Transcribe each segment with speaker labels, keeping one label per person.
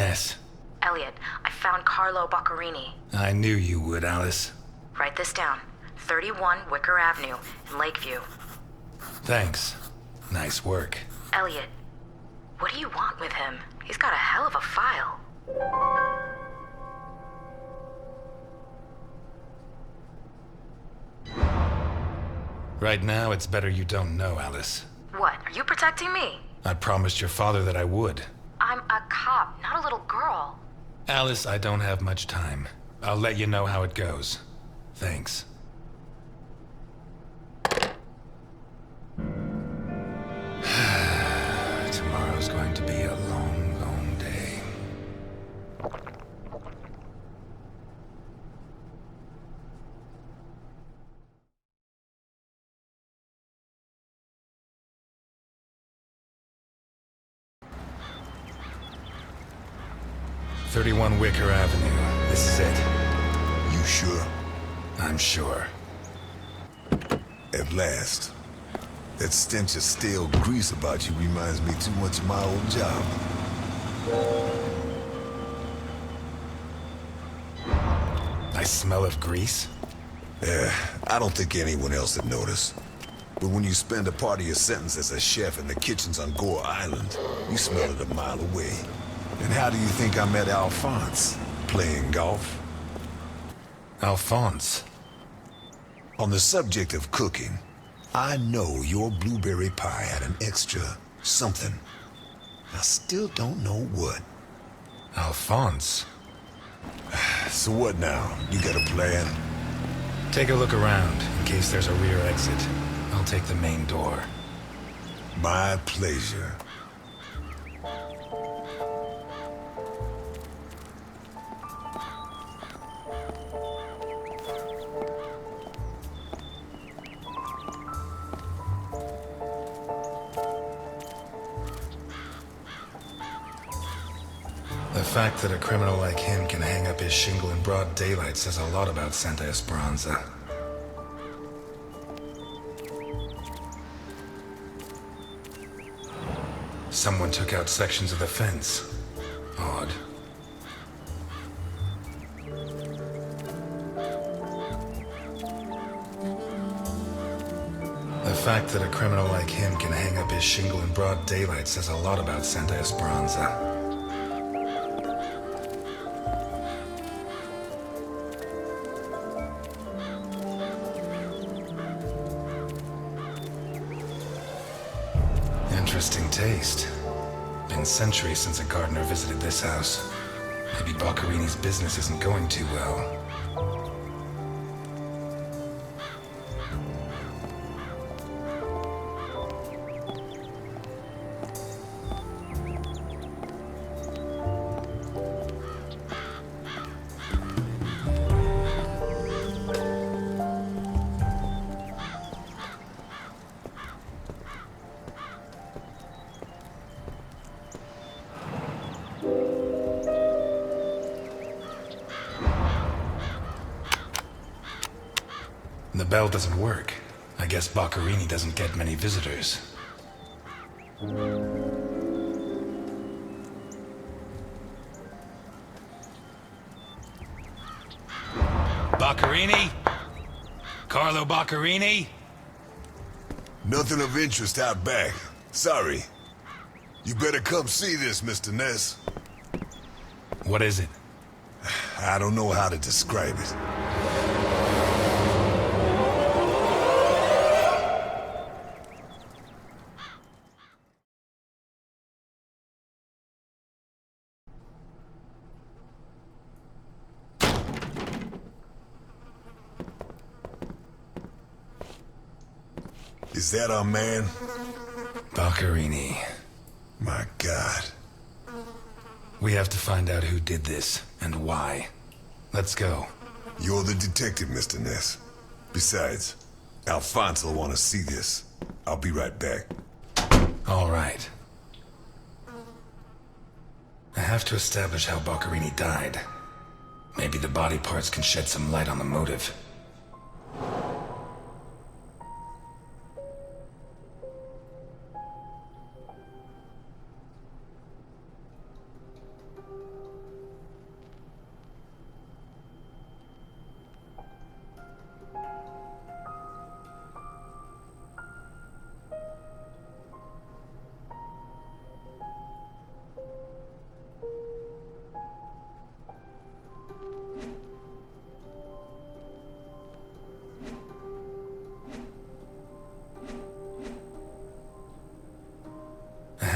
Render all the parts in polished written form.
Speaker 1: Ness.
Speaker 2: Elliot, I found Carlo Boccarini.
Speaker 1: I knew you would, Alice.
Speaker 2: Write this down. 31 Wicker Avenue in Lakeview.
Speaker 1: Thanks. Nice work.
Speaker 2: Elliot, what do you want with him? He's got a hell of a file.
Speaker 1: Right now, it's better you don't know, Alice.
Speaker 2: What, are you protecting me?
Speaker 1: I promised your father that I would.
Speaker 2: I'm a cop, not a little girl.
Speaker 1: Alice, I don't have much time. I'll let you know how it goes. Thanks. Tomorrow's going to be a long, long day. "31 Wicker Avenue. This is it."
Speaker 3: You sure?
Speaker 1: I'm sure.
Speaker 3: At last. That stench of stale grease about you reminds me too much of my old job.
Speaker 1: I smell of grease?
Speaker 3: Yeah, I don't think anyone else would notice. But when you spend a part of your sentence as a chef in the kitchens on Gore Island, you smell it a mile away. And how do you think I met Alphonse? Playing golf?
Speaker 1: Alphonse?
Speaker 3: On the subject of cooking, I know your blueberry pie had an extra something. I still don't know what.
Speaker 1: Alphonse?
Speaker 3: So what now? You got a plan?
Speaker 1: Take a look around, in case there's a rear exit. I'll take the main door.
Speaker 3: My pleasure.
Speaker 1: The fact that a criminal like him can hang up his shingle in broad daylight says a lot about Santa Esperanza. Someone took out sections of the fence. Odd. The fact that a criminal like him can hang up his shingle in broad daylight says a lot about Santa Esperanza. Interesting taste. Been centuries since a gardener visited this house. Maybe Boccarini's business isn't going too well. The bell doesn't work. I guess Boccarini doesn't get many visitors. Boccarini? Carlo Boccarini?
Speaker 3: Nothing of interest out back. Sorry. You better come see this, Mr. Ness.
Speaker 1: What is it?
Speaker 3: I don't know how to describe it. Is that our man?
Speaker 1: Boccarini.
Speaker 3: My God.
Speaker 1: We have to find out who did this, and why. Let's go.
Speaker 3: You're the detective, Mr. Ness. Besides, Alphonse will want to see this. I'll be right back.
Speaker 1: All right. I have to establish how Boccarini died. Maybe the body parts can shed some light on the motive.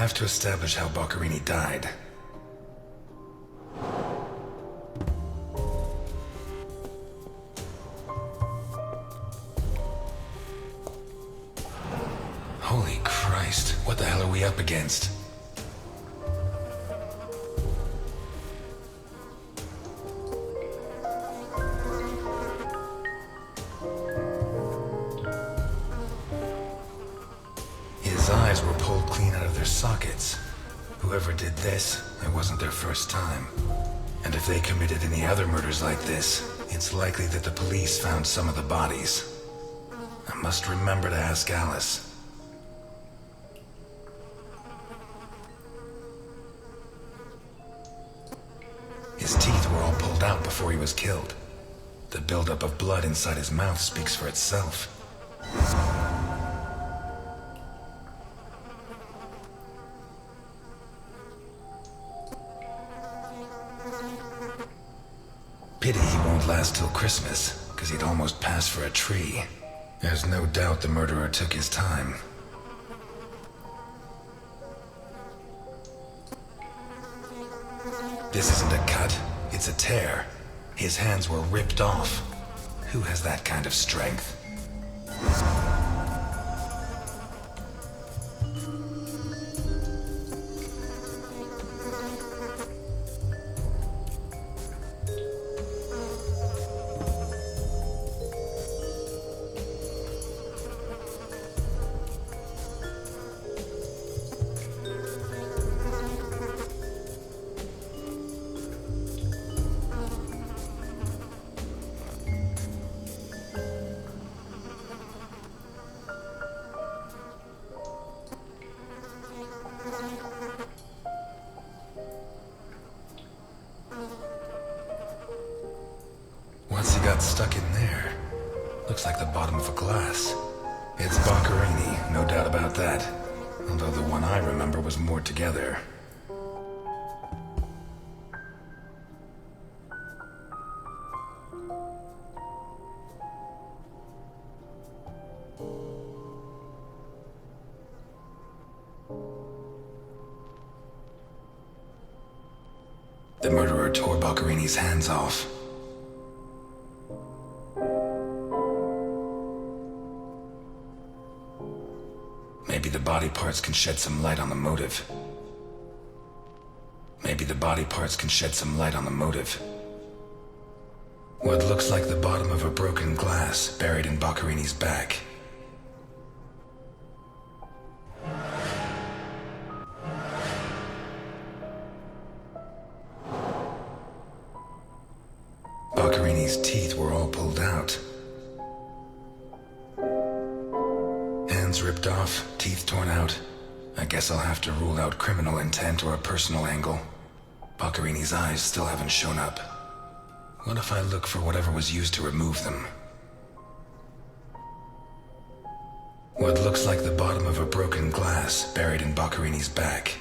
Speaker 1: have to establish how Boccherini died. Holy Christ, what the hell are we up against? His eyes were pulled clean out of their sockets. Whoever did this, it wasn't their first time. And if they committed any other murders like this, it's likely that the police found some of the bodies. I must remember to ask Alice. His teeth were all pulled out before he was killed. The buildup of blood inside his mouth speaks for itself. Pity he won't last till Christmas, because he'd almost pass for a tree. There's no doubt the murderer took his time. This isn't a cut, it's a tear. His hands were ripped off. Who has that kind of strength? What's he got stuck in there? Looks like the bottom of a glass. It's Boccherini, no doubt about that. Although the one I remember was more together. The murderer tore Boccherini's hands off. Maybe the body parts can shed some light on the motive. What looks like the bottom of a broken glass buried in Boccherini's back. Boccherini's teeth were all pulled out. Hands ripped off, teeth torn out. I guess I'll have to rule out criminal intent or a personal angle. Boccherini's eyes still haven't shown up. What if I look for whatever was used to remove them? What looks like the bottom of a broken glass buried in Boccherini's back.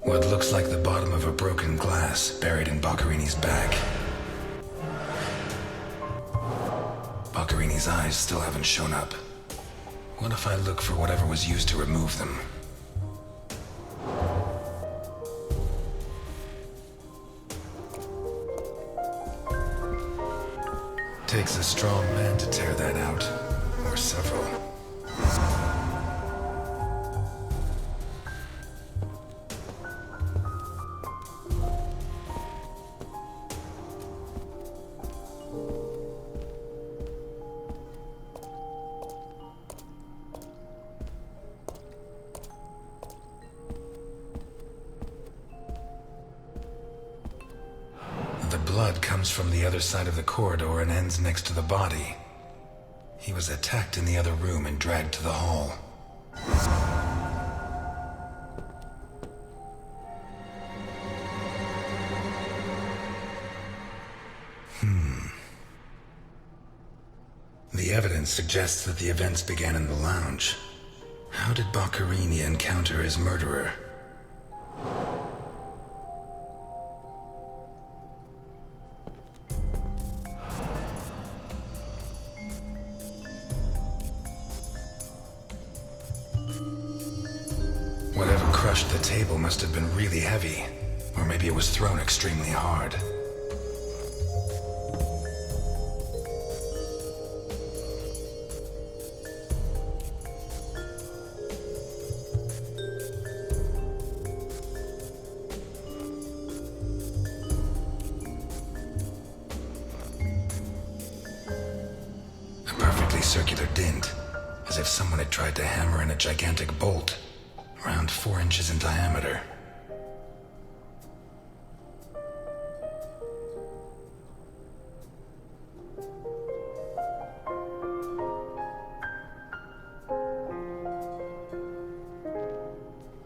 Speaker 1: What looks like the bottom of a broken glass buried in Boccherini's back. Boccherini's eyes still haven't shown up. What if I look for whatever was used to remove them? Takes a strong man to tear that out. Or several. The blood comes from the other side of the corridor and ends next to the body. He was attacked in the other room and dragged to the hall. The evidence suggests that the events began in the lounge. How did Boccherini encounter his murderer? crushed the table must have been really heavy. Or maybe it was thrown extremely hard. A perfectly circular dint, as if someone had tried to hammer in a gigantic bolt, around 4 inches in diameter.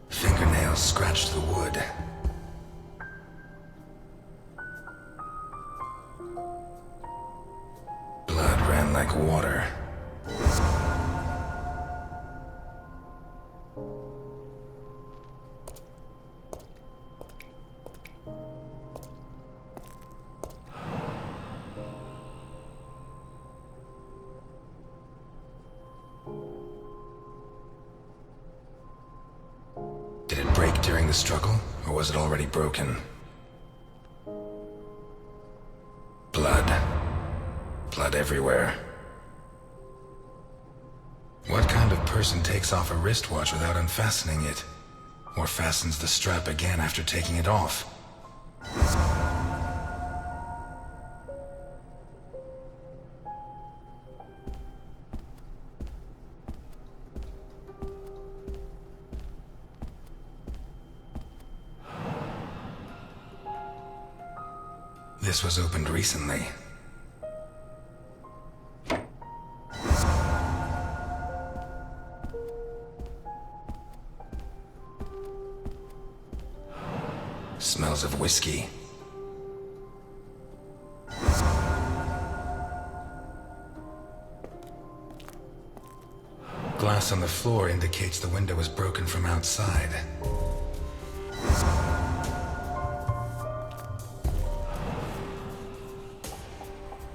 Speaker 1: Fingernails scratched the wood. Blood ran like water. Did it break during the struggle, or was it already broken? Blood. Blood everywhere. What kind of person takes off a wristwatch without unfastening it? Or fastens the strap again after taking it off? This was opened recently. Smells of whiskey. Glass on the floor indicates the window was broken from outside.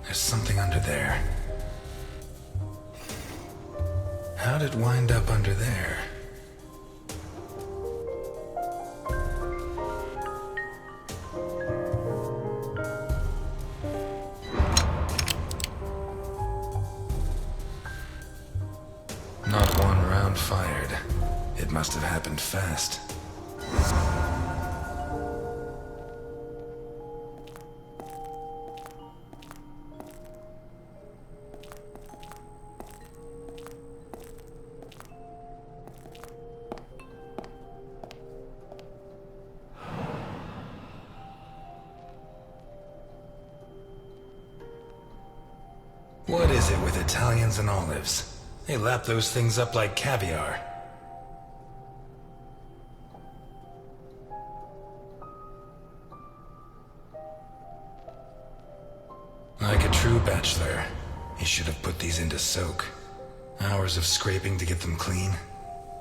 Speaker 1: There's something under there. How'd it wind up under there? Not one round fired. It must have happened fast. What is it with Italians and olives? They lap those things up like caviar. Like a true bachelor, he should have put these into soak. Hours of scraping to get them clean.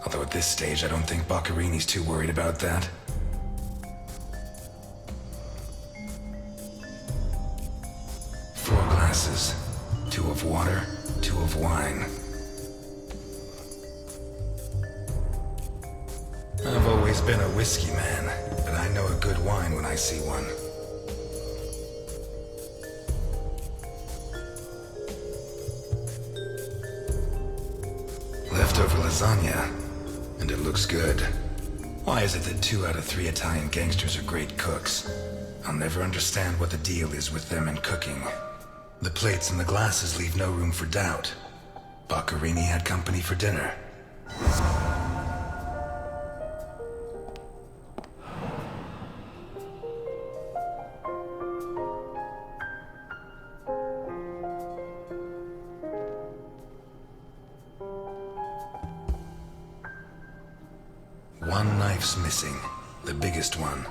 Speaker 1: Although at this stage, I don't think Boccarini's too worried about that. Four glasses. 2 of water, 2 of wine. I've always been a whiskey man, but I know a good wine when I see one. Leftover lasagna, and it looks good. Why is it that 2 out of 3 Italian gangsters are great cooks? I'll never understand what the deal is with them and cooking. The plates and the glasses leave no room for doubt. Boccarini had company for dinner. One knife's missing, the biggest one.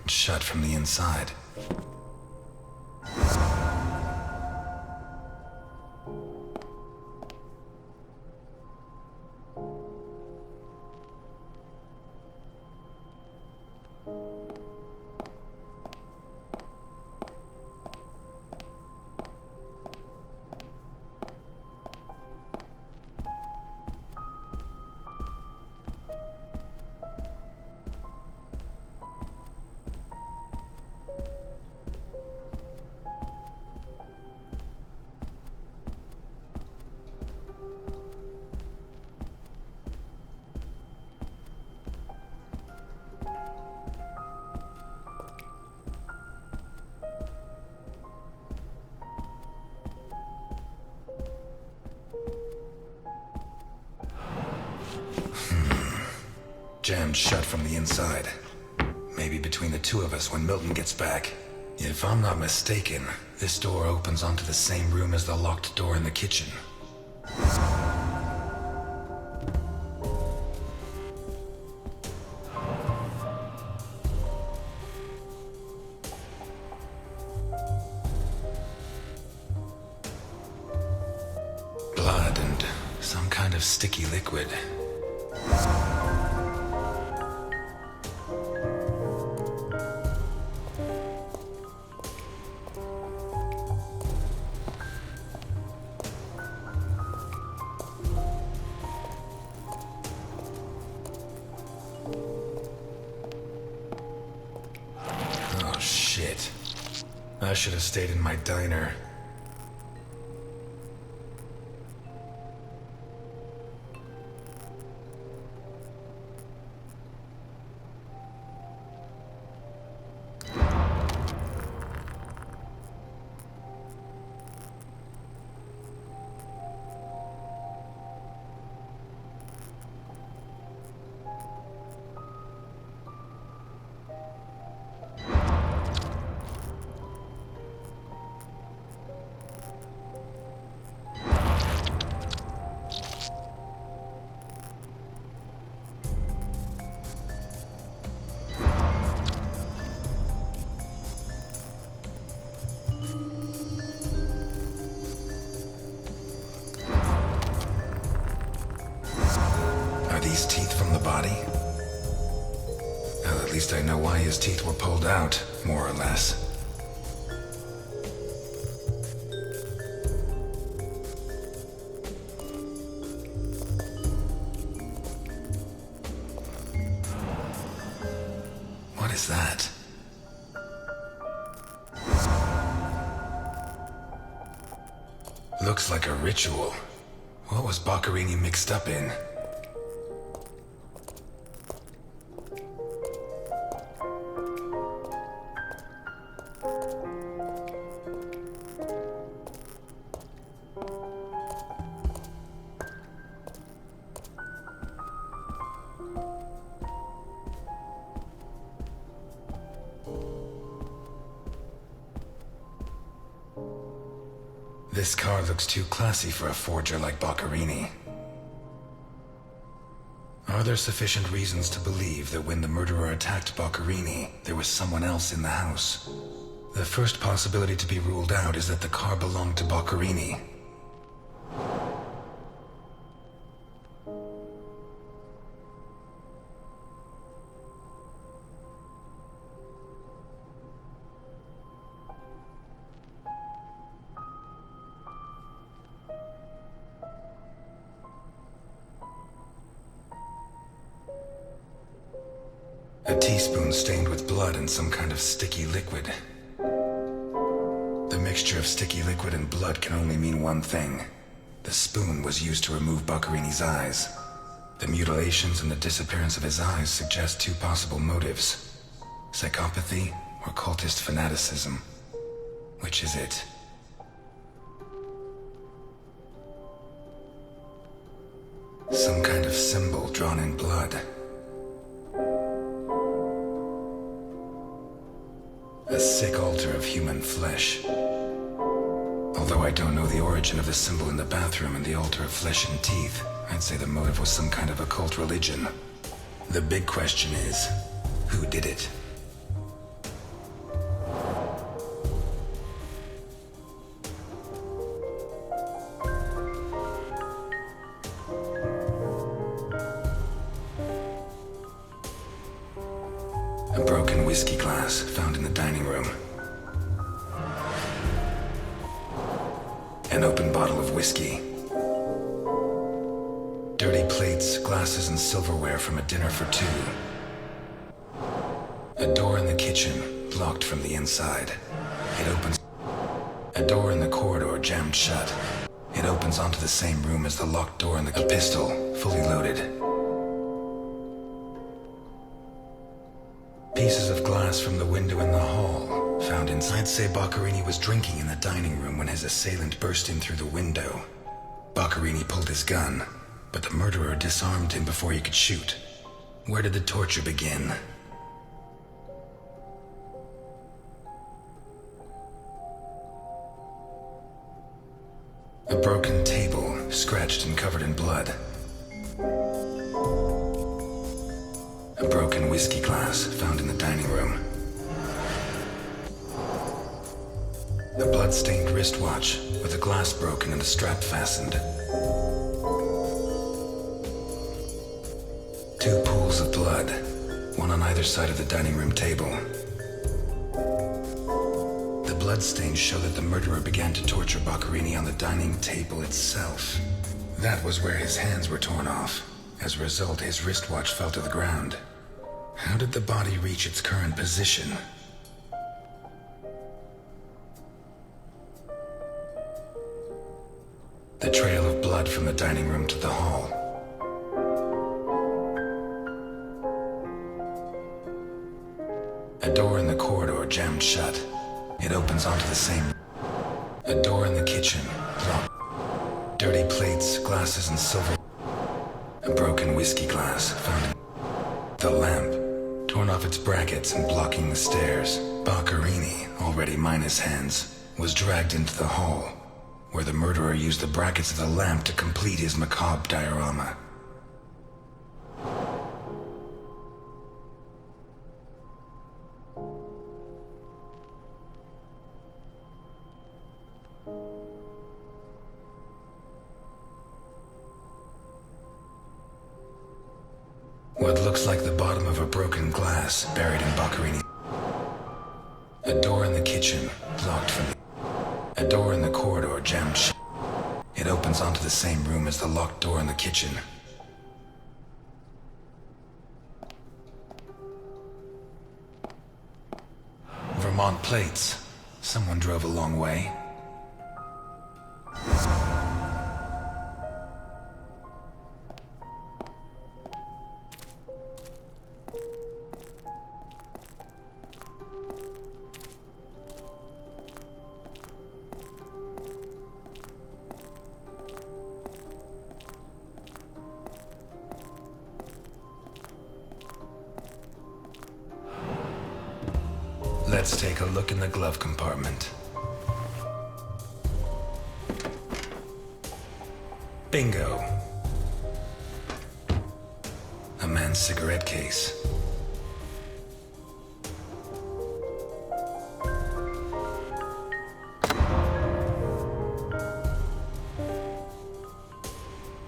Speaker 1: Shut from the inside. jammed shut from the inside. Maybe between the two of us when Milton gets back. If I'm not mistaken, this door opens onto the same room as the locked door in the kitchen. Blood and some kind of sticky liquid. Oh shit. I should have stayed in my diner. Are these teeth from the body? Well, at least I know why his teeth were pulled out, more or less. What is that? Looks like a ritual. What was Boccherini mixed up in? This car looks too classy for a forger like Boccherini. Are there sufficient reasons to believe that when the murderer attacked Boccherini, there was someone else in the house? The first possibility to be ruled out is that the car belonged to Boccherini. A teaspoon stained with blood and some kind of sticky liquid. The mixture of sticky liquid and blood can only mean one thing. The spoon was used to remove Boccherini's eyes. The mutilations and the disappearance of his eyes suggest two possible motives: psychopathy or cultist fanaticism. Which is it? Some kind of symbol drawn in blood. A sick altar of human flesh. Although I don't know the origin of the symbol in the bathroom and the altar of flesh and teeth, I'd say the motive was some kind of occult religion. The big question is, who did it? A broken whiskey glass found in the dining room. An open bottle of whiskey. Dirty plates, glasses, and silverware from a dinner for two. A door in the kitchen, locked from the inside. It opens. A door in the corridor jammed shut. It opens onto the same room as the locked door in the... A pistol, fully loaded. Pieces of glass from the window in the hall, found inside. I'd say Boccherini was drinking in the dining room when his assailant burst in through the window. Boccherini pulled his gun, but the murderer disarmed him before he could shoot. Where did the torture begin? A broken table, scratched and covered in blood. A broken whiskey glass found in the dining room. A blood-stained wristwatch with a glass broken and a strap fastened. 2 pools of blood, one on either side of the dining room table. The bloodstains show that the murderer began to torture Boccherini on the dining table itself. That was where his hands were torn off. As a result, his wristwatch fell to the ground. How did the body reach its current position? The trail of blood from the dining room to the hall. A door in the corridor jammed shut. It opens onto the same... A door in the kitchen, locked. Dirty plates, glasses, and silver. A broken whiskey glass found in... The lamp, torn off its brackets and blocking the stairs. Boccherini, already minus hands, was dragged into the hall, where the murderer used the brackets of the lamp to complete his macabre diorama. What looks like the bottom of a broken glass buried in Boccherini. A door in the kitchen, locked from the... A door in the corridor jammed shut. It opens onto the same room as the locked door in the kitchen. Vermont plates. Someone drove a long way. Let's take a look in the glove compartment. Bingo. A man's cigarette case.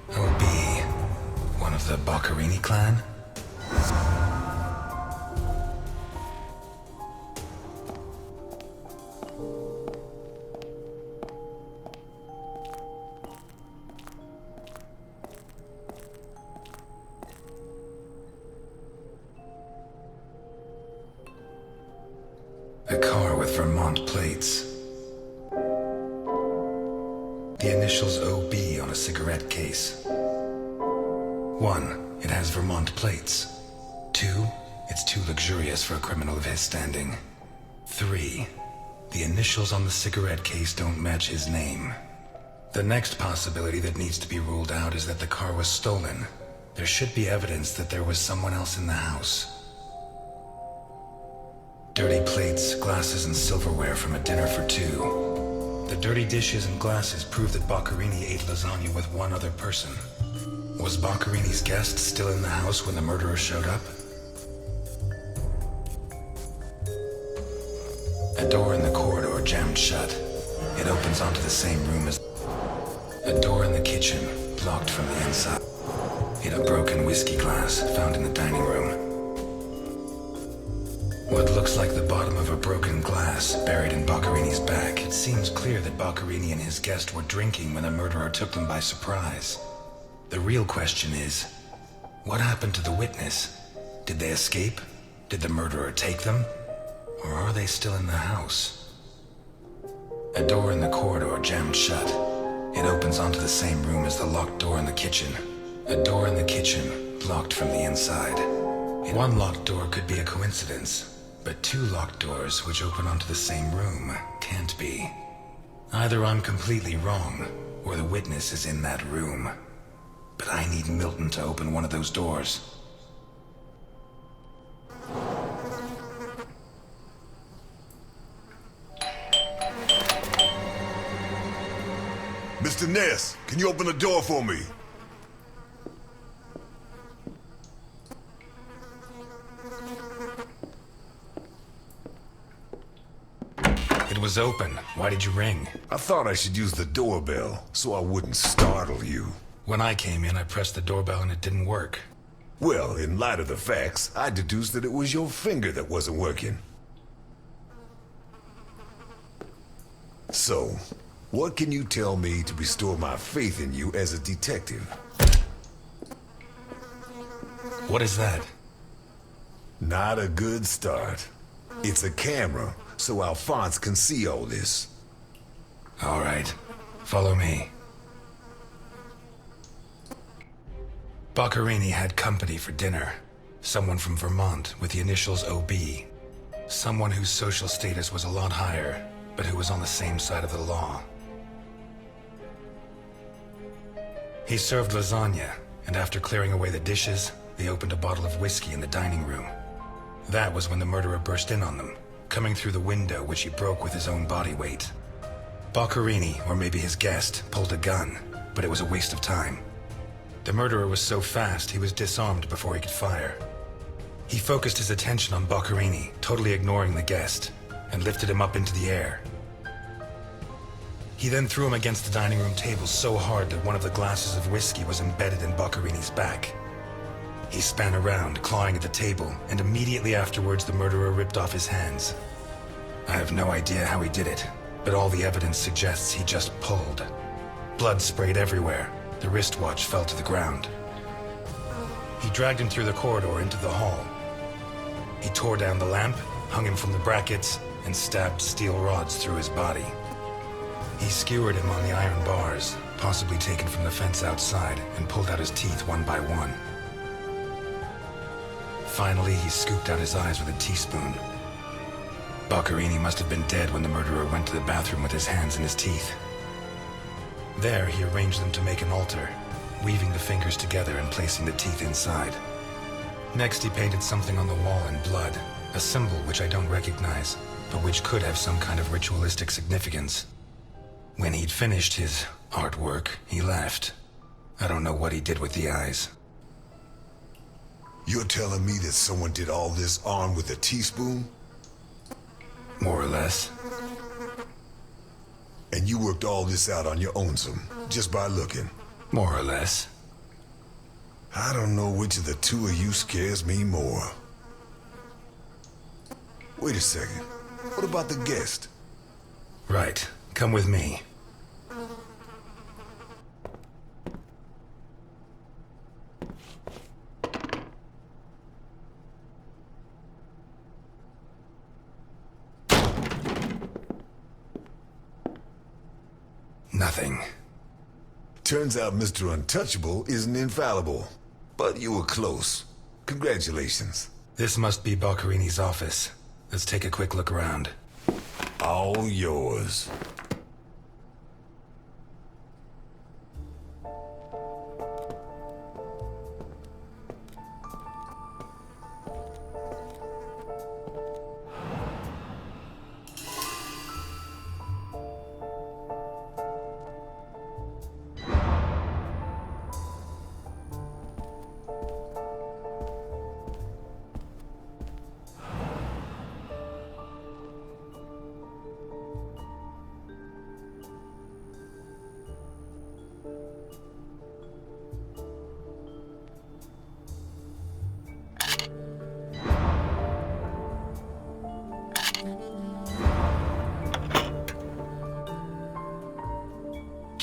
Speaker 1: OB, one of the Boccherini clan? A car with Vermont plates. The initials OB on a cigarette case. 1. It has Vermont plates. 2. It's too luxurious for a criminal of his standing. 3. The initials on the cigarette case don't match his name. The next possibility that needs to be ruled out is that the car was stolen. There should be evidence that there was someone else in the house. Dirty plates, glasses, and silverware from a dinner for 2. The dirty dishes and glasses prove that Boccherini ate lasagna with one other person. Was Boccherini's guest still in the house when the murderer showed up? A door in the corridor jammed shut. It opens onto the same room as... A door in the kitchen, locked from the inside. In a broken whiskey glass found in the dining room. What looks like the bottom of a broken glass buried in Boccherini's back. It seems clear that Boccherini and his guest were drinking when the murderer took them by surprise. The real question is, what happened to the witness? Did they escape? Did the murderer take them? Or are they still in the house? A door in the corridor jammed shut. It opens onto the same room as the locked door in the kitchen. A door in the kitchen, locked from the inside. One locked door could be a coincidence. But 2 locked doors which open onto the same room can't be. Either I'm completely wrong, or the witness is in that room. But I need Milton to open one of those doors.
Speaker 3: Mr. Ness, can you open the door for me?
Speaker 1: It was open. Why did you ring?
Speaker 3: I thought I should use the doorbell, so I wouldn't startle you.
Speaker 1: When I came in, I pressed the doorbell and it didn't work.
Speaker 3: Well, in light of the facts, I deduced that it was your finger that wasn't working. So, what can you tell me to restore my faith in you as a detective?
Speaker 1: What is that?
Speaker 3: Not a good start. It's a camera, so Alphonse can see all this.
Speaker 1: All right. Follow me. Boccarini had company for dinner. Someone from Vermont with the initials OB. Someone whose social status was a lot higher, but who was on the same side of the law. He served lasagna, and after clearing away the dishes, they opened a bottle of whiskey in the dining room. That was when the murderer burst in on them, coming through the window which he broke with his own body weight. Boccarini, or maybe his guest, pulled a gun, but it was a waste of time. The murderer was so fast he was disarmed before he could fire. He focused his attention on Boccarini, totally ignoring the guest, and lifted him up into the air. He then threw him against the dining room table so hard that one of the glasses of whiskey was embedded in Boccarini's back. He span around, clawing at the table, and immediately afterwards the murderer ripped off his hands. I have no idea how he did it, but all the evidence suggests he just pulled. Blood sprayed everywhere. The wristwatch fell to the ground. He dragged him through the corridor into the hall. He tore down the lamp, hung him from the brackets, and stabbed steel rods through his body. He skewered him on the iron bars, possibly taken from the fence outside, and pulled out his teeth one by one. Finally, he scooped out his eyes with a teaspoon. Boccarini must have been dead when the murderer went to the bathroom with his hands in his teeth. There, he arranged them to make an altar, weaving the fingers together and placing the teeth inside. Next, he painted something on the wall in blood, a symbol which I don't recognize, but which could have some kind of ritualistic significance. When he'd finished his artwork, he left. I don't know what he did with the eyes.
Speaker 3: You're telling me that someone did all this armed with a teaspoon?
Speaker 1: More or less.
Speaker 3: And you worked all this out on your own, just by looking?
Speaker 1: More or less.
Speaker 3: I don't know which of the two of you scares me more. Wait a second. What about the guest?
Speaker 1: Right. Come with me. Nothing.
Speaker 3: Turns out Mr. Untouchable isn't infallible. But you were close. Congratulations.
Speaker 1: This must be Boccarini's office. Let's take a quick look around.
Speaker 3: All yours.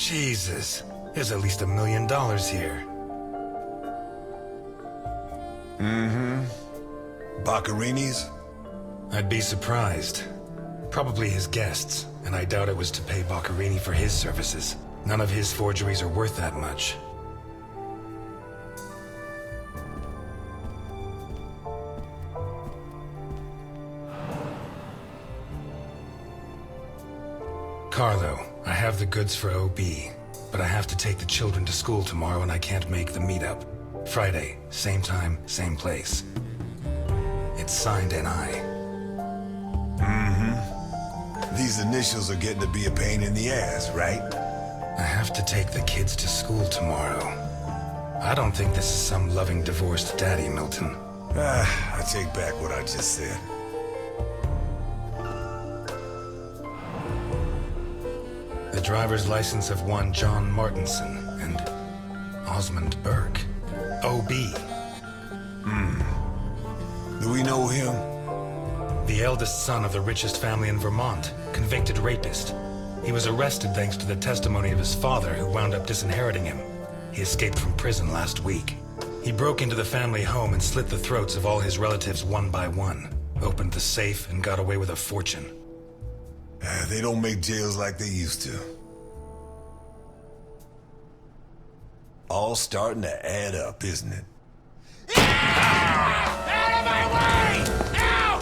Speaker 1: Jesus, there's at least $1 million here.
Speaker 3: Boccarini's?
Speaker 1: I'd be surprised. Probably his guests, and I doubt it was to pay Boccarini for his services. None of his forgeries are worth that much. Carlo, I have the goods for OB, but I have to take the children to school tomorrow and I can't make the meetup. Friday, same time, same place. It's signed NI.
Speaker 3: These initials are getting to be a pain in the ass, right?
Speaker 1: I have to take the kids to school tomorrow. I don't think this is some loving divorced daddy, Milton.
Speaker 3: I take back what I just said.
Speaker 1: The driver's license of one John Martinson and Osmond Burke. O.B.
Speaker 3: Do we know him?
Speaker 1: The eldest son of the richest family in Vermont, convicted rapist. He was arrested thanks to the testimony of his father, who wound up disinheriting him. He escaped from prison last week. He broke into the family home and slit the throats of all his relatives one by one, opened the safe, and got away with a fortune.
Speaker 3: They don't make jails like they used to. All starting to add up, isn't it?
Speaker 4: Out of my way! Ow!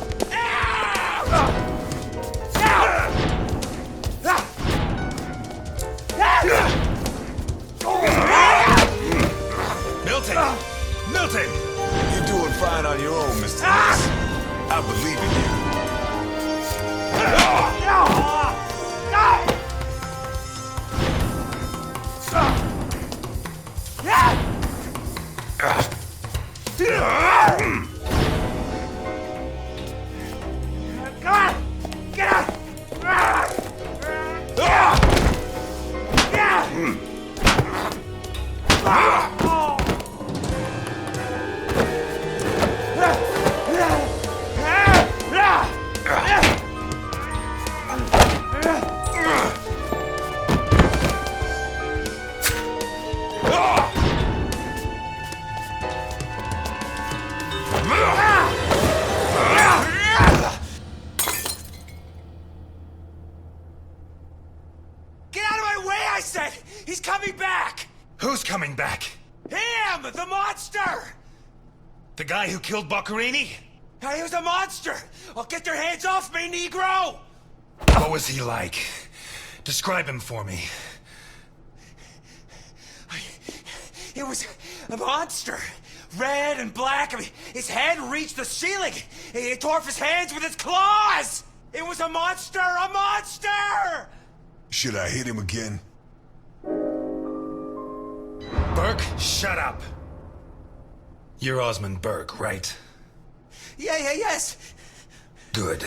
Speaker 1: Milton! Milton!
Speaker 3: You're doing fine on your own, Mr. Ness. I believe in you.
Speaker 4: Come on! Get out! Get out of my way, I said! He's coming back!
Speaker 1: Who's coming back?
Speaker 4: Him! The monster!
Speaker 1: The guy who killed Boccherini?
Speaker 4: He was a monster! Oh, get your hands off me, Negro!
Speaker 1: What was he like? Describe him for me.
Speaker 4: It was a monster. Red and black. I mean, his head reached the ceiling. He tore off his hands with his claws! It was a monster! A monster!
Speaker 3: Should I hit him again?
Speaker 1: Burke, shut up. You're Osmond Burke, right?
Speaker 4: Yes.
Speaker 1: Good.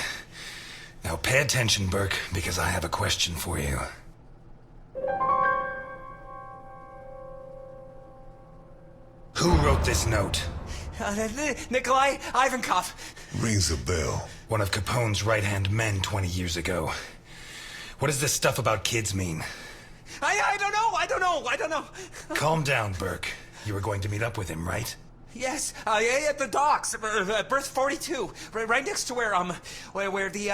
Speaker 1: Now pay attention, Burke, because I have a question for you. Who wrote this note?
Speaker 4: Nikolai Ivankov.
Speaker 3: Rings a bell.
Speaker 1: One of Capone's right-hand men 20 years ago. What does this stuff about kids mean?
Speaker 4: I don't know.
Speaker 1: Calm down, Burke. You were going to meet up with him, right?
Speaker 4: Yes, at the docks, berth 42, right next to where the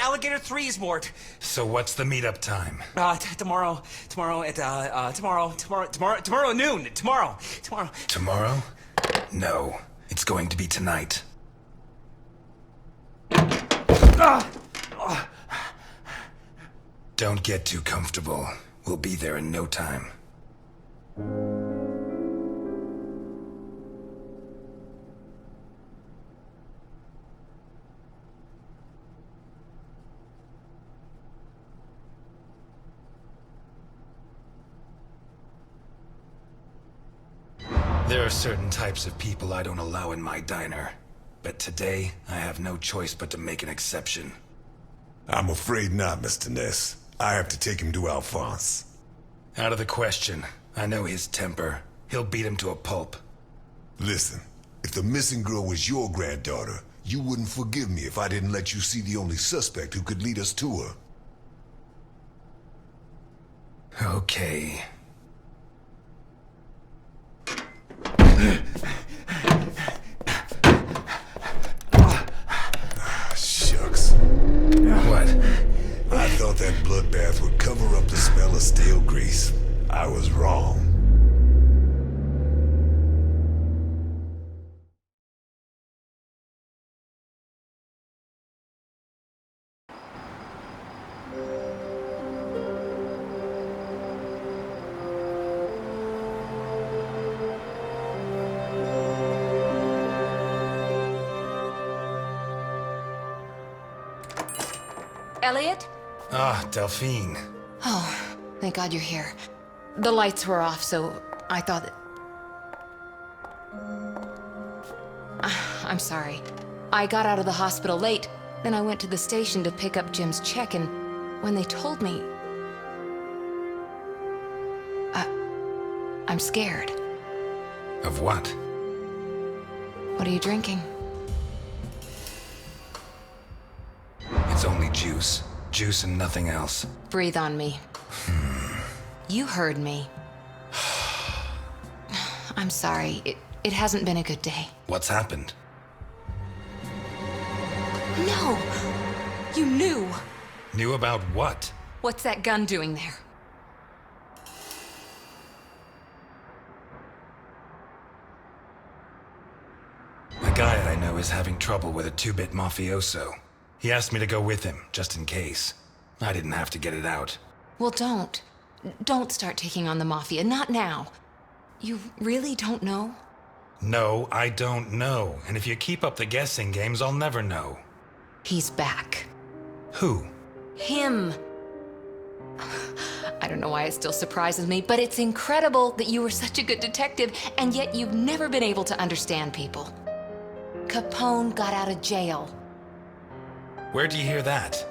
Speaker 4: Alligator 3 is moored.
Speaker 1: So what's the meetup time?
Speaker 4: Tomorrow at noon. Tomorrow.
Speaker 1: Tomorrow? No. It's going to be tonight. Don't get too comfortable. We'll be there in no time. There are certain types of people I don't allow in my diner. But today, I have no choice but to make an exception.
Speaker 3: I'm afraid not, Mr. Ness. I have to take him to Alphonse.
Speaker 1: Out of the question. I know his temper. He'll beat him to a pulp.
Speaker 3: Listen, if the missing girl was your granddaughter, you wouldn't forgive me if I didn't let you see the only suspect who could lead us to her.
Speaker 1: Okay.
Speaker 3: Shucks.
Speaker 1: What?
Speaker 3: I thought that bloodbath would cover up the smell of stale grease. I was wrong.
Speaker 2: Elliot?
Speaker 1: Ah, Delphine.
Speaker 2: Oh, Thank God you're here. The lights were off, so I thought that... I'm sorry. I got out of the hospital late, then I went to the station to pick up Jim's check, and when they told me... I'm scared.
Speaker 1: Of what?
Speaker 2: What are you drinking?
Speaker 1: It's only juice. Juice and nothing else.
Speaker 2: Breathe on me. You heard me. I'm sorry. It hasn't been a good day.
Speaker 1: What's happened?
Speaker 2: No! You knew!
Speaker 1: Knew about what?
Speaker 2: What's that gun doing there?
Speaker 1: A guy I know is having trouble with a two-bit mafioso. He asked me to go with him, just in case. I didn't have to get it out.
Speaker 2: Well, don't. Don't start taking on the Mafia. Not now. You really don't know?
Speaker 1: No, I don't know. And if you keep up the guessing games, I'll never know.
Speaker 2: He's back.
Speaker 1: Who?
Speaker 2: Him. I don't know why it still surprises me, but it's incredible that you were such a good detective, and yet you've never been able to understand people. Capone got out of jail.
Speaker 1: Where'd you hear that?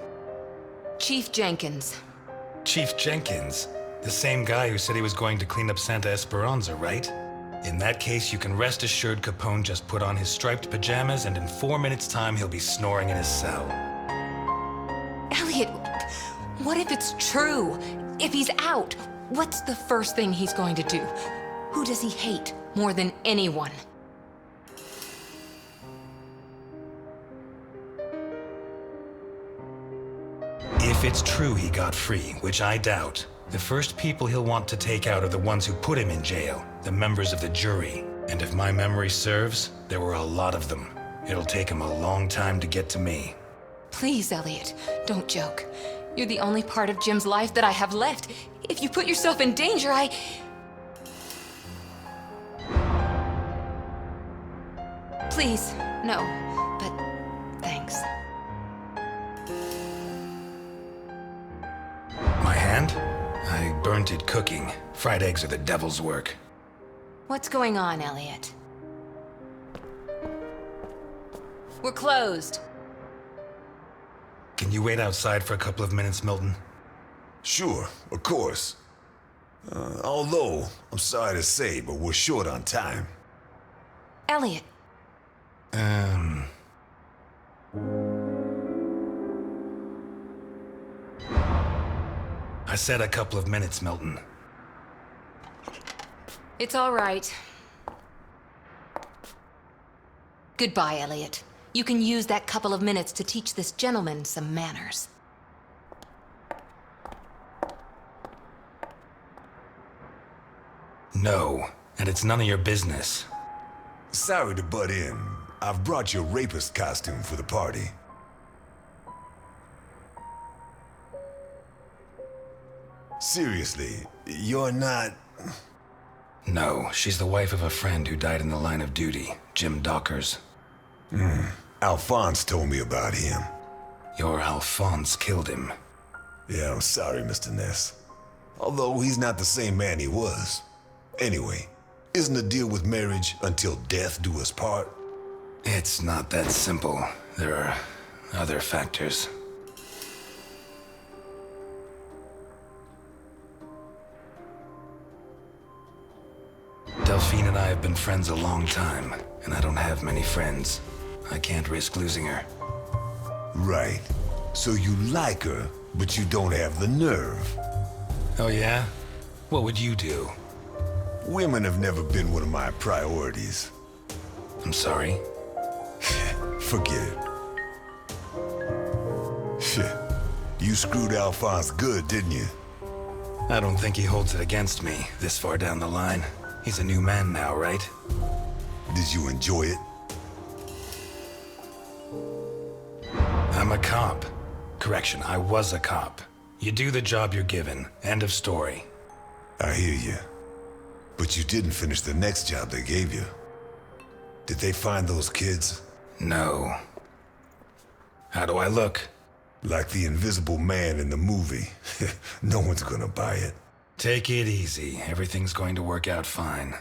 Speaker 2: Chief Jenkins.
Speaker 1: Chief Jenkins. The same guy who said he was going to clean up Santa Esperanza, right? In that case, you can rest assured Capone just put on his striped pajamas, and in 4 minutes' time, he'll be snoring in his cell.
Speaker 2: Elliot, what if it's true? If he's out, what's the first thing he's going to do? Who does he hate more than anyone?
Speaker 1: If it's true he got free, which I doubt, the first people he'll want to take out are the ones who put him in jail, the members of the jury. And if my memory serves, there were a lot of them. It'll take him a long time to get to me.
Speaker 2: Please, Elliot, don't joke. You're the only part of Jim's life that I have left. If you put yourself in danger, Please, no, but thanks.
Speaker 1: My hand? I burnt it cooking. Fried eggs are the devil's work.
Speaker 2: What's going on, Elliot? We're closed.
Speaker 1: Can you wait outside for a couple of minutes, Milton?
Speaker 3: Sure, of course. Although, I'm sorry to say, but we're short on time.
Speaker 2: Elliot.
Speaker 1: I said a couple of minutes, Milton.
Speaker 2: It's all right. Goodbye, Elliot. You can use that couple of minutes to teach this gentleman some manners.
Speaker 1: No, and it's none of your business.
Speaker 3: Sorry to butt in. I've brought your rapist costume for the party. Seriously, you're not...
Speaker 1: No, she's the wife of a friend who died in the line of duty, Jim Dockers.
Speaker 3: Alphonse told me about him.
Speaker 1: Your Alphonse killed him.
Speaker 3: Yeah, I'm sorry, Mr. Ness. Although he's not the same man he was. Anyway, isn't the deal with marriage until death do us part?
Speaker 1: It's not that simple. There are other factors. Delphine and I have been friends a long time, and I don't have many friends. I can't risk losing her.
Speaker 3: Right. So you like her, but you don't have the nerve.
Speaker 1: Oh yeah? What would you do?
Speaker 3: Women have never been one of my priorities.
Speaker 1: I'm sorry.
Speaker 3: Forget it. Shit. You screwed Alphonse good, didn't you?
Speaker 1: I don't think he holds it against me this far down the line. He's a new man now, right?
Speaker 3: Did you enjoy it?
Speaker 1: I'm a cop. Correction, I was a cop. You do the job you're given. End of story.
Speaker 3: I hear you. But you didn't finish the next job they gave you. Did they find those kids?
Speaker 1: No. How do I look?
Speaker 3: Like the Invisible Man in the movie. No one's gonna buy it.
Speaker 1: Take it easy. Everything's going to work out fine.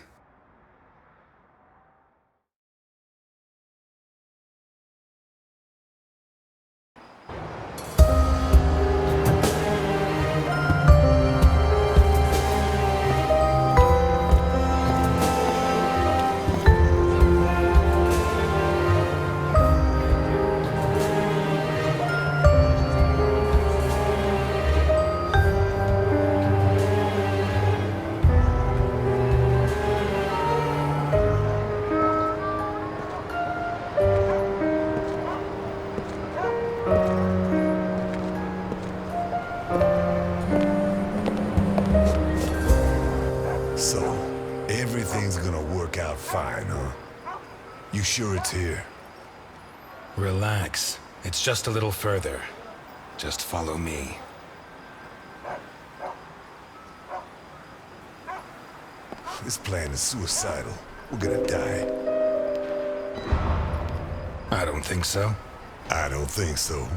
Speaker 3: So, everything's gonna work out fine, huh? You sure it's here?
Speaker 1: Relax. It's just a little further. Just follow me.
Speaker 3: This plan is suicidal. We're gonna die.
Speaker 1: I don't think so.
Speaker 3: I don't think so.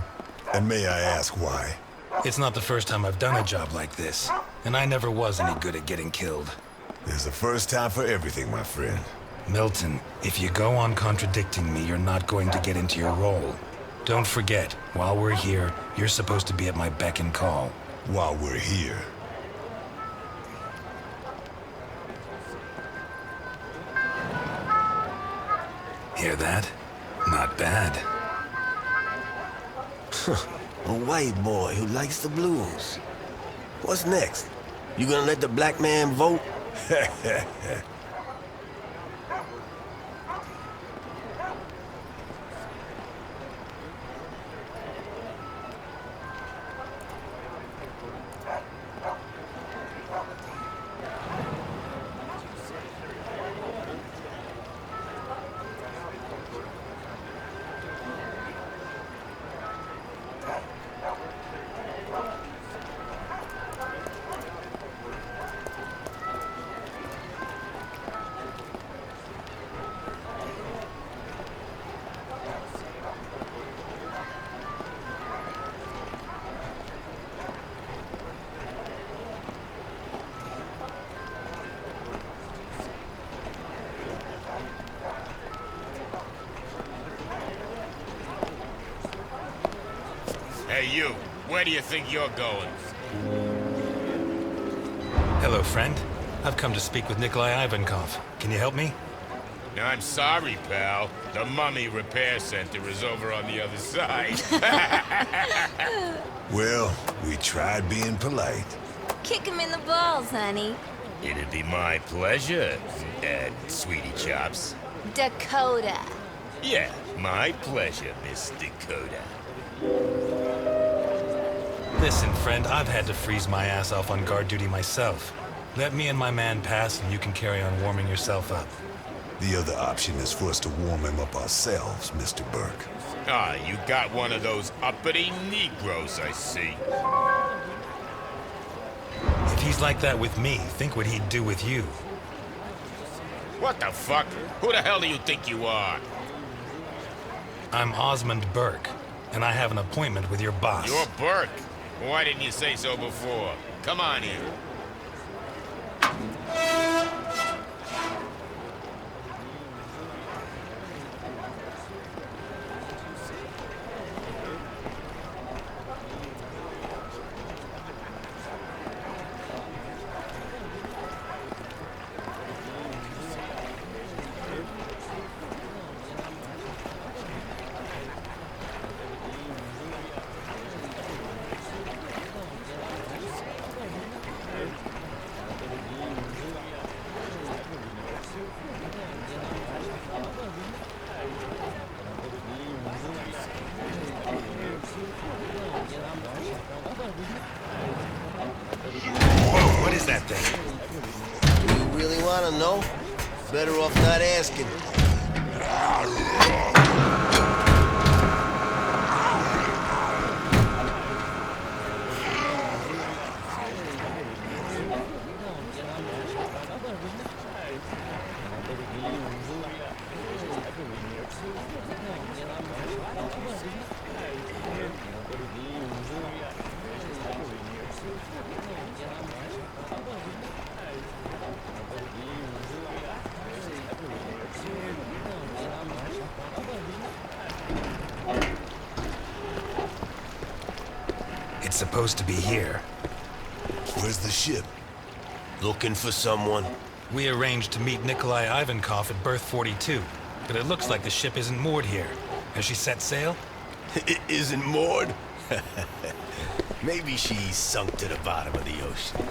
Speaker 3: And may I ask why?
Speaker 1: It's not the first time I've done a job like this, and I never was any good at getting killed.
Speaker 3: There's a first time for everything, my friend.
Speaker 1: Milton, if you go on contradicting me, you're not going to get into your role. Don't forget, while we're here, you're supposed to be at my beck and call.
Speaker 3: While we're here.
Speaker 1: Hear that? Not bad.
Speaker 5: A white boy who likes the blues. What's next? You gonna let the black man vote?
Speaker 6: Hey, you. Where do you think you're going?
Speaker 1: Hello, friend. I've come to speak with Nikolai Ivankov. Can you help me?
Speaker 6: I'm sorry, pal. The Mummy Repair Center is over on the other side.
Speaker 3: Well, we tried being polite.
Speaker 7: Kick him in the balls, honey.
Speaker 6: It'd be my pleasure, Sweetie Chops.
Speaker 7: Dakota.
Speaker 6: Yeah, my pleasure, Miss Dakota.
Speaker 1: Listen, friend, I've had to freeze my ass off on guard duty myself. Let me and my man pass, and you can carry on warming yourself up.
Speaker 3: The other option is for us to warm him up ourselves, Mr. Burke.
Speaker 6: Ah, you got one of those uppity Negroes, I see.
Speaker 1: If he's like that with me, think what he'd do with you.
Speaker 6: What the fuck? Who the hell do you think you are?
Speaker 1: I'm Osmond Burke, and I have an appointment with your boss.
Speaker 6: You're Burke. Why didn't you say so before? Come on in.
Speaker 1: Whoa, what is that thing?
Speaker 5: Do you really want to know? Better off not asking.
Speaker 1: It's supposed to be here.
Speaker 3: Where's the ship?
Speaker 5: Looking for someone?
Speaker 1: We arranged to meet Nikolai Ivankov at berth 42, but it looks like the ship isn't moored here. Has she set sail?
Speaker 5: It isn't moored? Maybe she sunk to the bottom of the ocean.